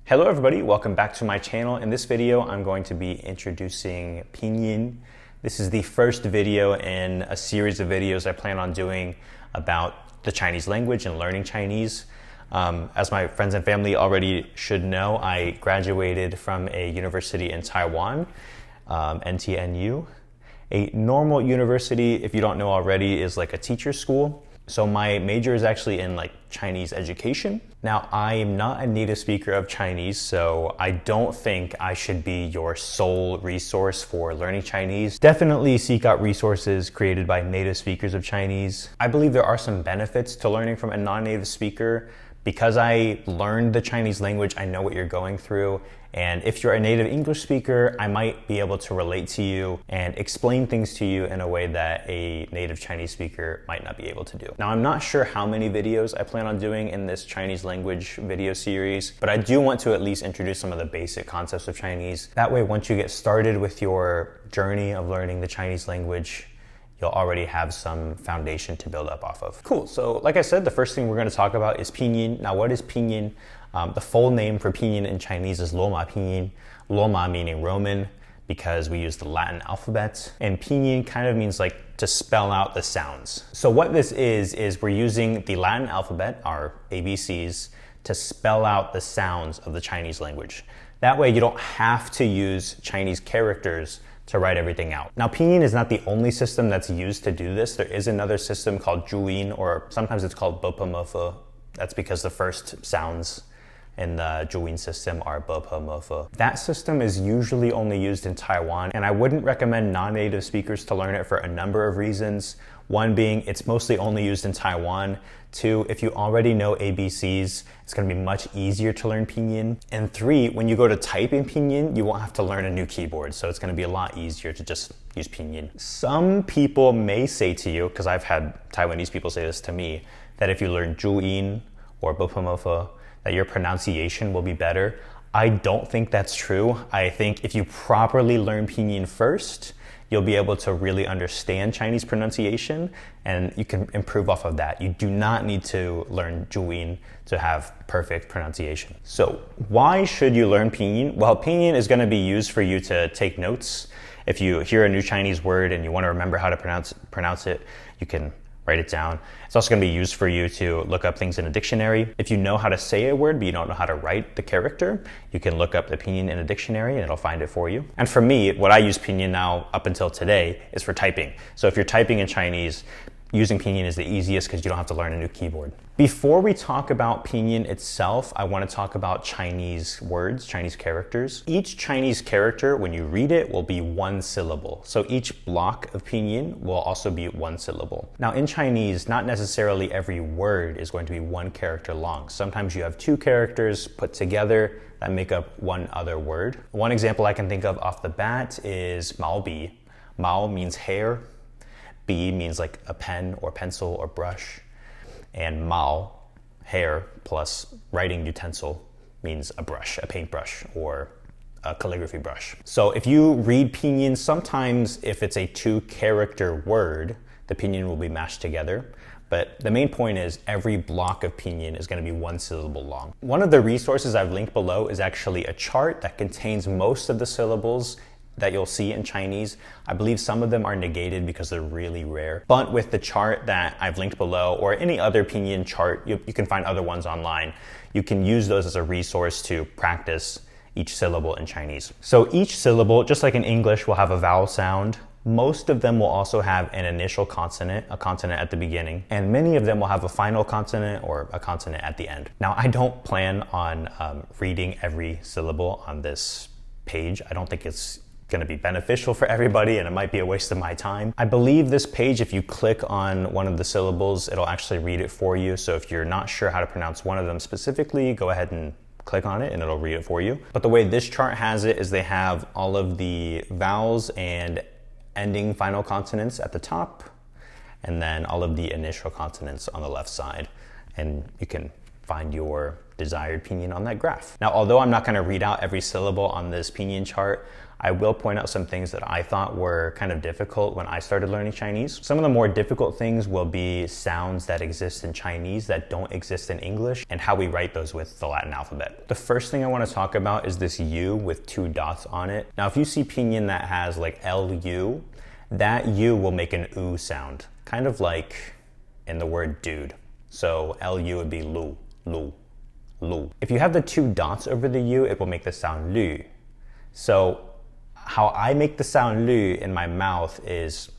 Hello everybody, welcome back to my channel. In this video, I'm going to be introducing Pinyin. This is the first video in a series of videos I plan on doing about the Chinese language and learning Chinese. As my friends and family already should know, I graduated from a university in Taiwan, NTNU. A normal university, if you don't know already, is like a teacher's school. So my major is actually in Chinese education. Now, I am not a native speaker of Chinese, so I don't think I should be your sole resource for learning Chinese. Definitely seek out resources created by native speakers of Chinese. I believe there are some benefits to learning from a non-native speaker. Because I learned the Chinese language, I know what you're going through. And if you're a native English speaker, I might be able to relate to you and explain things to you in a way that a native Chinese speaker might not be able to do. Now, I'm not sure how many videos I plan on doing in this Chinese language video series, but I do want to at least introduce some of the basic concepts of Chinese. That way, once you get started with your journey of learning the Chinese language, you'll already have some foundation to build up off of. Cool, so like I said, the first thing we're gonna talk about is Pinyin. Now, what is Pinyin? The full name for Pinyin in Chinese is Loma Pinyin. Loma meaning Roman, because we use the Latin alphabet. And Pinyin kind of means to spell out the sounds. So what this is we're using the Latin alphabet, our ABCs, to spell out the sounds of the Chinese language. That way you don't have to use Chinese characters to write everything out. Now, Pinyin is not the only system that's used to do this. There is another system called Zhuyin, or sometimes it's called Bopomofo. That's because the first sounds in the Zhuyin system are Bopomofo. That system is usually only used in Taiwan, and I wouldn't recommend non-native speakers to learn it for a number of reasons. One being, it's mostly only used in Taiwan. Two, if you already know ABCs, it's gonna be much easier to learn Pinyin. And three, when you go to type in Pinyin, you won't have to learn a new keyboard, so it's gonna be a lot easier to just use Pinyin. Some people may say to you, because I've had Taiwanese people say this to me, that if you learn Zhuyin or Bopomofo, that your pronunciation will be better. I don't think that's true. I think if you properly learn Pinyin first, you'll be able to really understand Chinese pronunciation, and you can improve off of that. You do not need to learn Zhuyin to have perfect pronunciation. So why should you learn Pinyin? Well, Pinyin is gonna be used for you to take notes. If you hear a new Chinese word and you wanna remember how to pronounce it, you can write it down. It's also gonna be used for you to look up things in a dictionary. If you know how to say a word, but you don't know how to write the character, you can look up the Pinyin in a dictionary and it'll find it for you. And for me, what I use Pinyin now up until today is for typing. So if you're typing in Chinese, using Pinyin is the easiest because you don't have to learn a new keyboard. Before we talk about Pinyin itself, I want to talk about Chinese words, Chinese characters. Each Chinese character, when you read it, will be one syllable. So each block of Pinyin will also be one syllable. Now in Chinese, not necessarily every word is going to be one character long. Sometimes you have two characters put together that make up one other word. One example I can think of off the bat is Mao Bi. Mao means hair. Bi means like a pen or pencil or brush. And Mao, hair plus writing utensil, means a brush, a paintbrush or a calligraphy brush. So if you read Pinyin, sometimes if it's a two-character word, the Pinyin will be mashed together. But the main point is every block of Pinyin is going to be one syllable long. One of the resources I've linked below is actually a chart that contains most of the syllables that you'll see in Chinese. I believe some of them are negated because they're really rare. But with the chart that I've linked below, or any other Pinyin chart, you can find other ones online, you can use those as a resource to practice each syllable in Chinese. So each syllable, just like in English, will have a vowel sound. Most of them will also have an initial consonant, a consonant at the beginning, and many of them will have a final consonant or a consonant at the end. Now, I don't plan on reading every syllable on this page. I don't think it's going to be beneficial for everybody, and it might be a waste of my time. I believe this page, if you click on one of the syllables, it'll actually read it for you. So if you're not sure how to pronounce one of them specifically, go ahead and click on it and it'll read it for you. But the way this chart has it is they have all of the vowels and ending final consonants at the top, and then all of the initial consonants on the left side. And you can find your desired pinyin on that graph. Now, although I'm not going to read out every syllable on this pinyin chart, I will point out some things that I thought were kind of difficult when I started learning Chinese. Some of the more difficult things will be sounds that exist in Chinese that don't exist in English and how we write those with the Latin alphabet. The first thing I want to talk about is this U with 2 dots on it. Now, if you see pinyin that has like LU, that U will make an U sound, kind of like in the word dude. So LU would be lu, lu, lu. If you have the 2 dots over the U, it will make the sound lu. So how I make the sound lu in my mouth is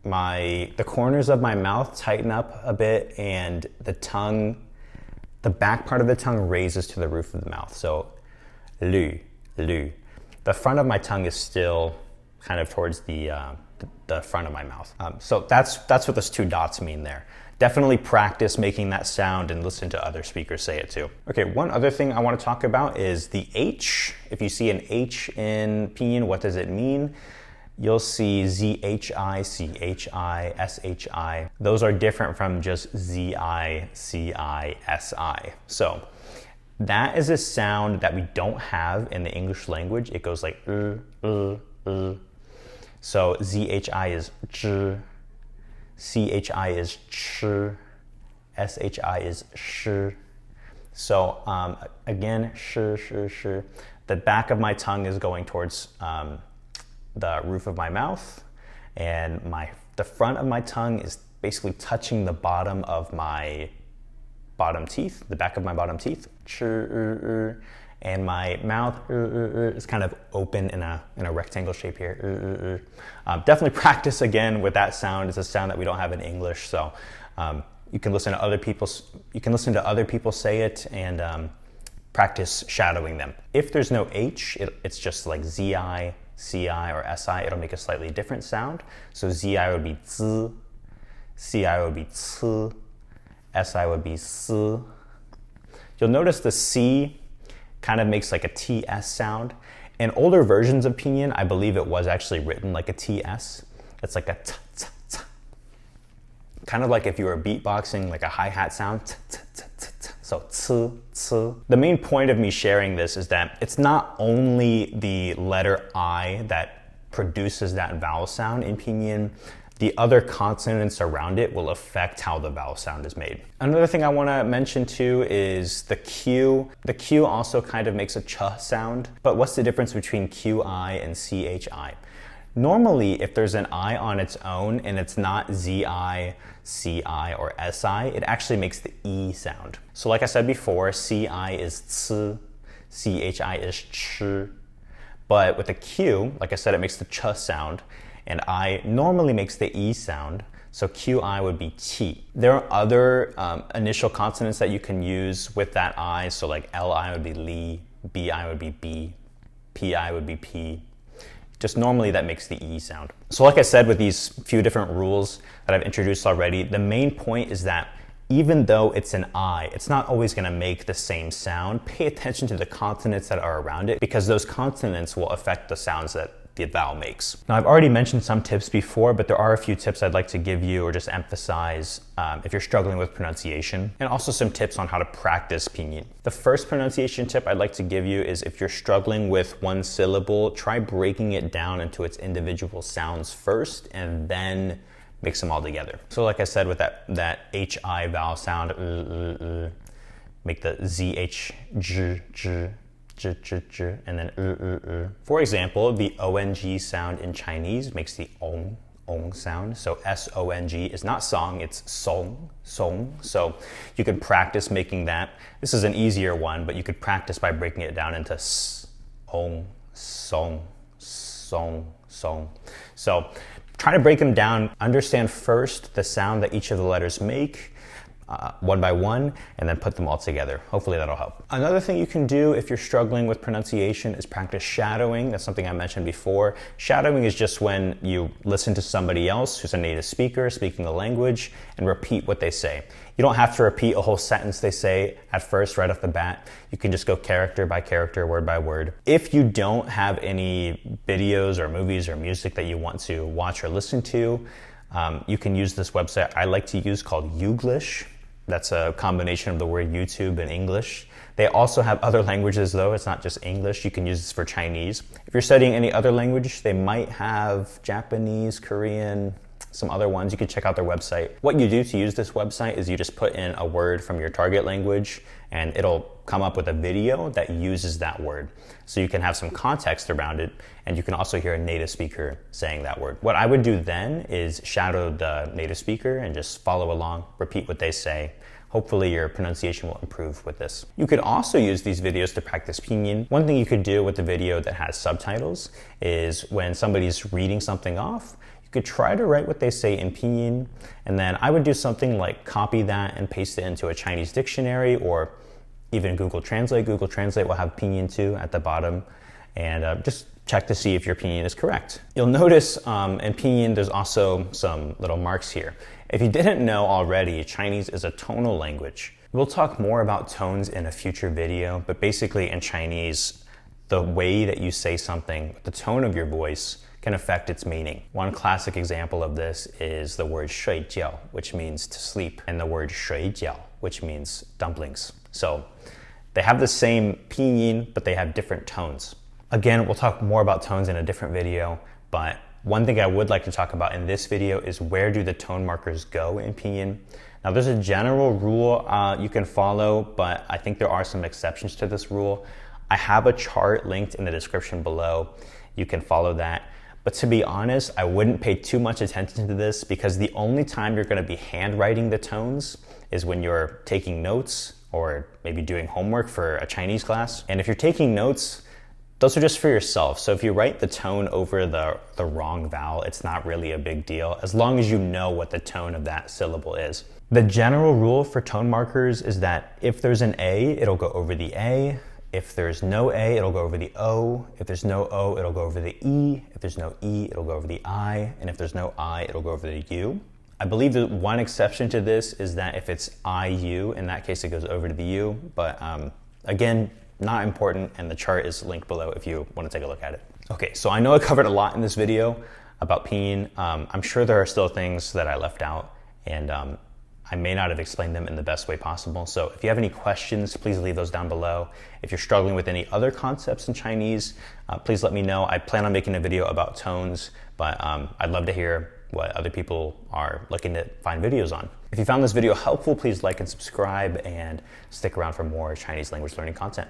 the corners of my mouth tighten up a bit and the back part of the tongue raises to the roof of the mouth. So lu, lu. The front of my tongue is still kind of towards the front of my mouth. So that's what those 2 dots mean there. Definitely practice making that sound and listen to other speakers say it too. Okay, one other thing I want to talk about is the H. If you see an H in Pinyin, what does it mean? You'll see ZHI, CHI, SHI. Those are different from just ZI, CI, SI. So that is a sound that we don't have in the English language. It goes like So ZHI is zh, CHI is ch, SHI is sh. So again, sh. The back of my tongue is going towards the roof of my mouth, and the front of my tongue is basically touching the bottom of my bottom teeth, the back of my bottom teeth. Ch, and my mouth is kind of open in a rectangle shape here. Definitely practice again with that sound. It's a sound that we don't have in English, so you can listen to other people say it and practice shadowing them. If there's no H, it's just like ZI, CI, or SI. It'll make a slightly different sound. So ZI would be Z, CI would be C, SI would be S. You'll notice the C kind of makes like a TS sound. In older versions of Pinyin, I believe it was actually written like a TS. It's like a t, t, t. Kind of like if you were beatboxing, like a hi-hat sound. T, t, t, t, t. So t, t. The main point of me sharing this is that it's not only the letter I that produces that vowel sound in Pinyin. The other consonants around it will affect how the vowel sound is made. Another thing I want to mention too is the Q. The Q also kind of makes a ch sound, but what's the difference between QI and CHI? Normally, if there's an I on its own and it's not ZI, CI, or SI, it actually makes the E sound. So like I said before, CI is C, CHI is ch, but with the Q, like I said, it makes the ch sound. And I normally makes the E sound, so QI would be T. There are other initial consonants that you can use with that I, so like LI would be Li, BI would be B, PI would be P. Just normally that makes the E sound. So like I said, with these few different rules that I've introduced already, the main point is that even though it's an I, it's not always gonna make the same sound. Pay attention to the consonants that are around it because those consonants will affect the sounds that the vowel makes. Now, I've already mentioned some tips before, but there are a few tips I'd like to give you or just emphasize if you're struggling with pronunciation, and also some tips on how to practice Pinyin. The first pronunciation tip I'd like to give you is if you're struggling with one syllable, try breaking it down into its individual sounds first and then mix them all together. So like I said, with that HI vowel sound, make the ZH, j, j, j, j, j, and then For example, the ONG sound in Chinese makes the ong sound. So S-O-N-G is not song, it's song. So you can practice making that. This is an easier one, but you could practice by breaking it down into s, ong, song, song, song. So try to break them down. Understand first the sound that each of the letters make, one by one, and then put them all together. Hopefully that'll help. Another thing you can do if you're struggling with pronunciation is practice shadowing. That's something I mentioned before. Shadowing is just when you listen to somebody else who's a native speaker speaking the language and repeat what they say. You don't have to repeat a whole sentence they say at first, right off the bat. You can just go character by character, word by word. If you don't have any videos or movies or music that you want to watch or listen to, you can use this website I like to use called Youglish. That's a combination of the word YouTube and English. They also have other languages though. It's not just English. You can use this for Chinese. If you're studying any other language, they might have Japanese, Korean, some other ones. You can check out their website. What you do to use this website is you just put in a word from your target language and it'll come up with a video that uses that word. So you can have some context around it, and you can also hear a native speaker saying that word. What I would do then is shadow the native speaker and just follow along, repeat what they say. Hopefully your pronunciation will improve with this. You could also use these videos to practice Pinyin. One thing you could do with the video that has subtitles is when somebody's reading something off, you could try to write what they say in Pinyin, and then I would do something like copy that and paste it into a Chinese dictionary or even Google Translate. Google Translate will have Pinyin too at the bottom, and just check to see if your Pinyin is correct. You'll notice in Pinyin there's also some little marks here. If you didn't know already, Chinese is a tonal language. We'll talk more about tones in a future video, but basically in Chinese, the way that you say something, the tone of your voice, can affect its meaning. One classic example of this is the word 睡觉, which means to sleep, and the word 水饺, which means dumplings. So they have the same pinyin, but they have different tones. Again, we'll talk more about tones in a different video, but one thing I would like to talk about in this video is where do the tone markers go in Pinyin? Now there's a general rule you can follow, but I think there are some exceptions to this rule. I have a chart linked in the description below. You can follow that. But to be honest, I wouldn't pay too much attention to this because the only time you're going to be handwriting the tones is when you're taking notes or maybe doing homework for a Chinese class. And if you're taking notes, those are just for yourself. So if you write the tone over the wrong vowel, it's not really a big deal, as long as you know what the tone of that syllable is. The general rule for tone markers is that if there's an A, it'll go over the A. If there's no A, it'll go over the O. If there's no O, it'll go over the E. If there's no E, it'll go over the I. And if there's no I, it'll go over the U. I believe that one exception to this is that if it's IU, in that case it goes over to the U. But again, not important, and the chart is linked below if you want to take a look at it. Okay, so I know I covered a lot in this video about Pinyin. I'm sure there are still things that I left out, and I may not have explained them in the best way possible. So if you have any questions, please leave those down below. If you're struggling with any other concepts in Chinese, please let me know. I plan on making a video about tones, but I'd love to hear what other people are looking to find videos on. If you found this video helpful, please like and subscribe and stick around for more Chinese language learning content.